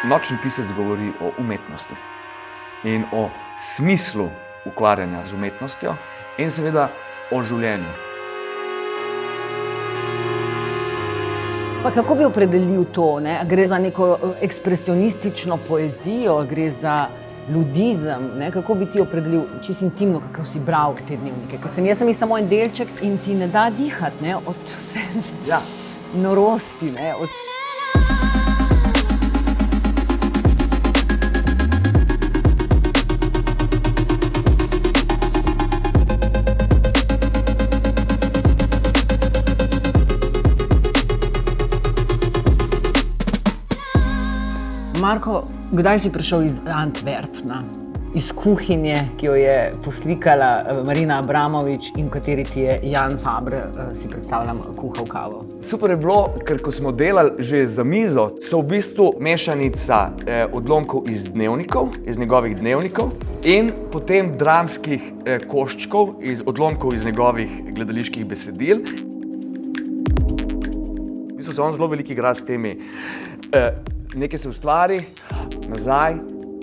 Nočni pisec govori o umetnosti in o smislu ukvarjanja z umetnostjo in seveda o življenju. Pa kako bi opredelil to, ne? Gre za neko ekspresionistično poezijo, gre za ludizem, ne? Kako bi ti opredelil čisto intimno, kako si bral te dnevnike? Ker jaz sem jih samo en delček in ti ne da dihati, ne? Od vse norosti, ne? Marko, kdaj si prišel iz Antwerpna? Iz kuhinje, ki jo je poslikala Marina Abramovič in v kateri ti je Jan Fabre, si predstavljam, kuhal kavo. Super je bilo, ker ko smo delali že za mizo, so v bistvu mešanica odlomkov iz dnevnikov, iz njegovih dnevnikov in potem dramskih koščkov, odlomkov iz njegovih gledaliških besedil. V bistvu se on zelo veliko igra s temi. Nekaj se ustvari, nazaj,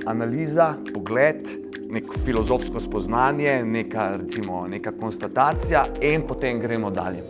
analiza, pogled, neko filozofsko spoznanje, neka konstatacija in potem gremo dalje.